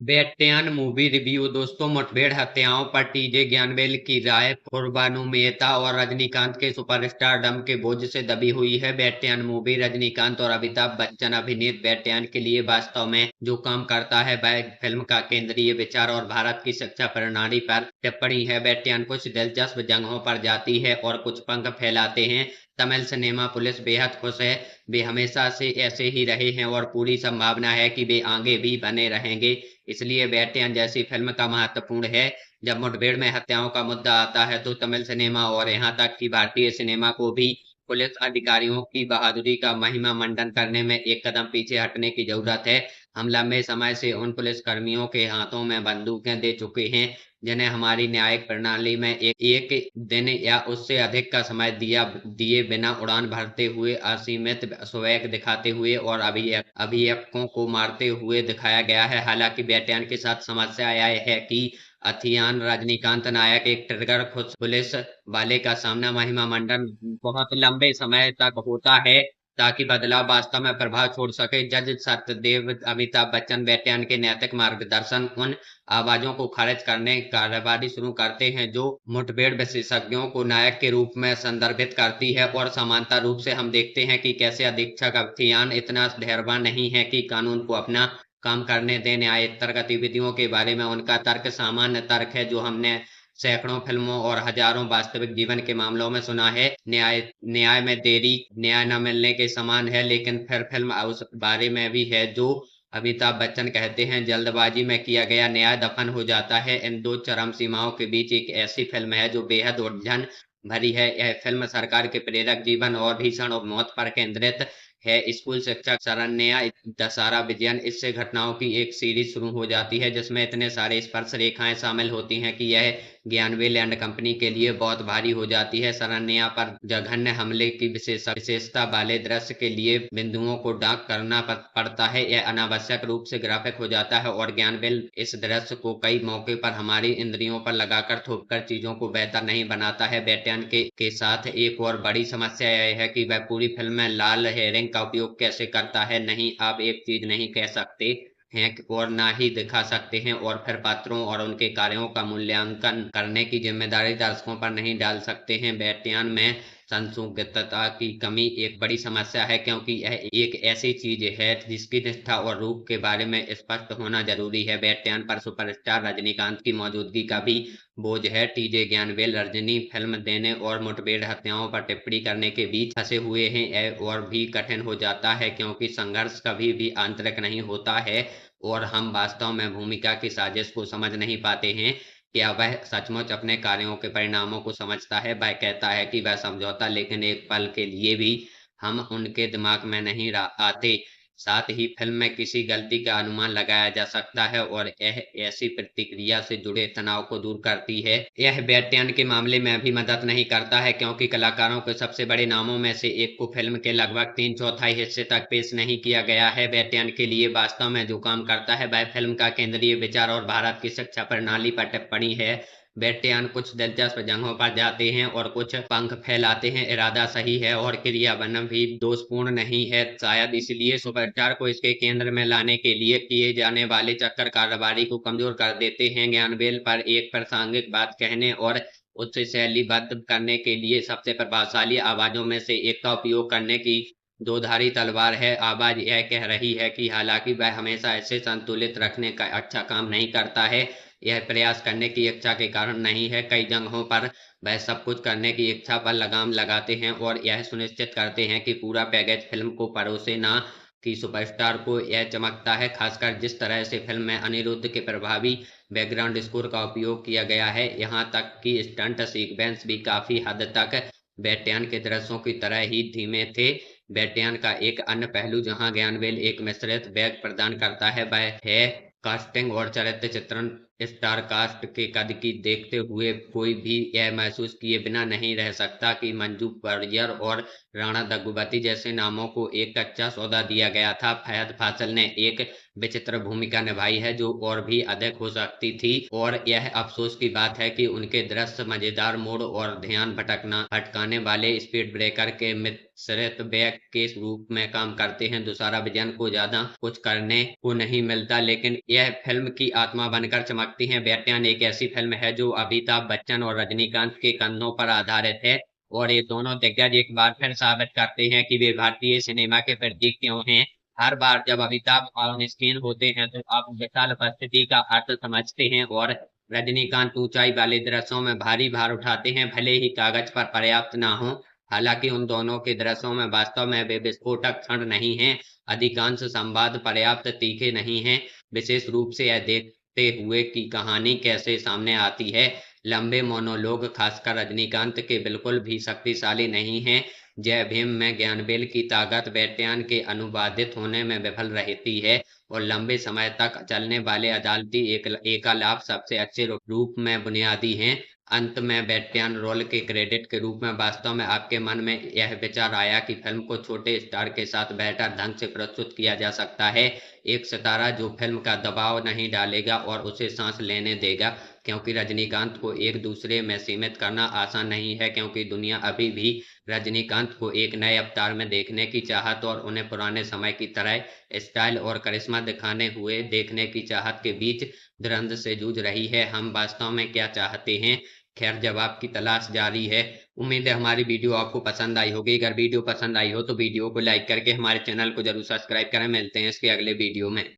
बेटियान movie review. दोस्तों, मुठभेड़ हत्याओं पर टीजे ज्ञानवेल की राय। खुरबानू मेहता और रजनीकांत के सुपरस्टारडम के बोझ से दबी हुई है बेटियान मूवी। रजनीकांत और अमिताभ बच्चन अभिनीत बेटियान के लिए वास्तव में जो काम करता है वह फिल्म का केंद्रीय विचार और भारत की शिक्षा प्रणाली पर टिप्पणी है। बेटियान कुछ दिलचस्प जगहों पर जाती है और कुछ पंख फैलाते हैं। तमिल सिनेमा पुलिस बेहद खुश है। वे हमेशा से ऐसे ही रहे हैं और पूरी संभावना है कि वे आगे भी बने रहेंगे। इसलिए बेटियां जैसी फिल्म का महत्वपूर्ण है। जब मुठभेड़ में हत्याओं का मुद्दा आता है तो तमिल सिनेमा और यहाँ तक कि भारतीय सिनेमा को भी पुलिस अधिकारियों की बहादुरी का महिमा मंडन करने में एक कदम पीछे हटने की जरूरत है। हम लंबे समय से उन पुलिस कर्मियों के हाथों में बंदूकें दे चुके हैं जिन्हें हमारी न्यायिक प्रणाली में एक दिन या उससे अधिक का समय दिए बिना उड़ान भरते हुए, असीमित स्वैग दिखाते हुए और अभियुक्तों को मारते हुए दिखाया गया है। हालांकि बेटियान के साथ समस्या यह है कि अथियान रजनीकांत नायक एक ट्रिगर खुद पुलिस वाले का सामना महिमा मंडन बहुत लंबे समय तक होता है ताकि बदलाव वास्तव में प्रभाव छोड़ सके। जज सत्यदेव अमिताभ बच्चन बेटियान के नैतिक मार्गदर्शन उन आवाजों को खारिज करने कार्यवाही शुरू करते हैं जो मुठभेड़ विशेषज्ञों को नायक के रूप में संदर्भित करती है। और समानता रूप से हम देखते हैं कि कैसे अधीक्षक अभियान इतना धैर्यवान नहीं है कि कानून को अपना काम करने दें। न्यायेतर गतिविधियों के बारे में उनका तर्क सामान्य तर्क है जो हमने सैकड़ों फिल्मों और हजारों वास्तविक जीवन के मामलों में सुना है। न्याय न्याय में देरी न्याय न मिलने के समान है। लेकिन फिर फिल्म उस बारे में भी है जो अमिताभ बच्चन कहते हैं, जल्दबाजी में किया गया न्याय दफन हो जाता है। इन दो चरम सीमाओं के बीच एक ऐसी फिल्म है जो बेहद उलझन भरी है। यह फिल्म सरकार के प्रेरक जीवन और भीषण मौत पर केंद्रित है। स्कूल शिक्षक शरण्या दशहरा विजयन, इससे घटनाओं की एक सीरीज शुरू हो जाती है जिसमें इतने सारे स्पर्श रेखाएं शामिल होती हैं कि यह ज्ञानवेल एंड कंपनी के लिए बहुत भारी हो जाती है। शरण्या पर जघन्य हमले की विशेषता वाले दृश्य के लिए बिंदुओं को डार्क करना पड़ता है। यह अनावश्यक रूप से ग्राफिक हो जाता है और ज्ञानवेल इस दृश्य को कई मौके पर हमारी इंद्रियों पर लगाकर थोपकर चीजों को बेहतर नहीं बनाता है। बेटियान के साथ एक और बड़ी समस्या यह है कि वह पूरी फिल्म में लाल हेरिंग का उपयोग कैसे करता है। नहीं, आप एक चीज नहीं कह सकते हैं और ना ही दिखा सकते हैं और फिर पात्रों और उनके कार्यों का मूल्यांकन करने की जिम्मेदारी दर्शकों पर नहीं डाल सकते हैं। बेटियान में संदिग्धता की कमी एक बड़ी समस्या है क्योंकि यह एक ऐसी चीज है जिसकी निष्ठा और रूप के बारे में स्पष्ट होना जरूरी है। बेटियान पर सुपरस्टार रजनीकांत की मौजूदगी का भी बोझ है। टीजे ज्ञानवेल रजनी फिल्म देने और मुठभेड़ हत्याओं पर टिप्पणी करने के बीच फंसे हुए हैं। यह और भी कठिन हो जाता है क्योंकि संघर्ष कभी भी आंतरिक नहीं होता है और हम वास्तव में भूमिका की साजिश को समझ नहीं पाते हैं। क्या वह सचमुच अपने कार्यों के परिणामों को समझता है? वह कहता है कि वह समझौता, लेकिन एक पल के लिए भी हम उनके दिमाग में नहीं आते। साथ ही फिल्म में किसी गलती का अनुमान लगाया जा सकता है और यह ऐसी प्रतिक्रिया से जुड़े तनाव को दूर करती है। यह बेटियान के मामले में भी मदद नहीं करता है क्योंकि कलाकारों के सबसे बड़े नामों में से एक को फिल्म के लगभग 3/4 हिस्से तक पेश नहीं किया गया है। बेटियान के लिए वास्तव में जो काम करता है वह फिल्म का केंद्रीय विचार और भारत की शिक्षा प्रणाली पर टिप्पणी है। बेटियान कुछ दिलचस्प जगहों पर जाते हैं और कुछ पंख फैलाते हैं। इरादा सही है और क्रियान्वयन भी दोषपूर्ण नहीं है। शायद इसलिए सुपरस्टार को इसके केंद्र में लाने के लिए किए जाने वाले चक्कर कारोबारी को कमजोर कर देते हैं। ज्ञानवेल पर एक प्रासंगिक बात कहने और उसे शैलीबद्ध करने के लिए सबसे प्रभावशाली आवाजों में से एक का उपयोग करने की दोधारी तलवार है। आवाज यह कह रही है कि हालांकि वह हमेशा इसे संतुलित रखने का अच्छा काम नहीं करता है, यह प्रयास करने की इच्छा के कारण नहीं है। कई जगहों पर वह सब कुछ करने की इच्छा पर लगाम लगाते हैं और यह सुनिश्चित करते हैं कि पूरा पैकेज फिल्म को परोसे ना कि सुपरस्टार को यह चमकता है। खासकर जिस तरह से फिल्म में अनिरुद्ध के प्रभावी बैकग्राउंड स्कोर का उपयोग किया गया है, यहाँ तक कि स्टंट सीक्वेंस भी काफी हद तक बेटियान के दृश्यों की तरह ही धीमे थे। बेटियान का एक अन्य पहलू जहां ज्ञानवेल एक मिश्रित बैग प्रदान करता है वह है कास्टिंग और चरित्र चित्रण। स्टार कास्ट के कद की देखते हुए कोई भी यह महसूस किए बिना नहीं रह सकता कि मंजू वारियर और राणा दग्गुबाती जैसे नामों को एक कच्चा सौदा दिया गया था। फहद फासिल ने एक विचित्र भूमिका निभाई है जो और भी अधिक हो सकती थी, और यह अफसोस की बात है कि उनके दृश्य मजेदार मोड़ और ध्यान भटकाने वाले स्पीड ब्रेकर के मिश्रित बैग के रूप में काम करते हैं। दुशारा विजयन को ज्यादा कुछ करने को नहीं मिलता, लेकिन यह फिल्म की आत्मा बनकर चमकती है। बेटियान एक ऐसी फिल्म है जो अमिताभ बच्चन और रजनीकांत के कंधों पर आधारित है, और ये दोनों दिग्गज एक बार फिर साबित करते हैं कि वे भारतीय सिनेमा के प्रतीक क्यों हैं। हर बार जब अमिताभ ऑन स्क्रीन होते हैं तो आप विशाल उपस्थिति का अर्थ समझते हैं, और रजनीकांत ऊंचाई वाले दृश्यों में भारी भार उठाते हैं, भले ही कागज पर पर्याप्त ना हो। हालांकि उन दोनों के दृश्यों में वास्तव में वे विस्फोटक क्षण नहीं हैं। अधिकांश संवाद पर्याप्त तीखे नहीं हैं, विशेष रूप से यह देखते हुए कि कहानी कैसे सामने आती है। लंबे मोनोलोग खासकर रजनीकांत के बिल्कुल भी शक्तिशाली नहीं हैं। जय भीम में ज्ञानवेल की ताकत बेटियान के अनुवादित होने में विफल रहती है, और लंबे समय तक चलने वाले अदालती एकालाप सबसे अच्छे रूप में बुनियादी हैं। अंत में बेटियान रोल के क्रेडिट के रूप में वास्तव में आपके मन में यह विचार आया कि फिल्म को छोटे स्टार के साथ बेहतर ढंग से प्रस्तुत किया जा सकता है। एक सितारा जो फिल्म का दबाव नहीं डालेगा और उसे सांस लेने देगा, क्योंकि रजनीकांत को एक दूसरे में सीमित करना आसान नहीं है, क्योंकि दुनिया अभी भी रजनीकांत को एक नए अवतार में देखने की चाहत और उन्हें पुराने समय की तरह स्टाइल और करिश्मा दिखाने हुए देखने की चाहत के बीच द्वंद्व से जूझ रही है। हम वास्तव में क्या चाहते हैं? खैर, जवाब की तलाश जारी है। उम्मीद है हमारी वीडियो आपको पसंद आई होगी। अगर वीडियो पसंद आई हो तो वीडियो को लाइक करके हमारे चैनल को जरूर सब्सक्राइब करें। मिलते हैं इसके अगले वीडियो में।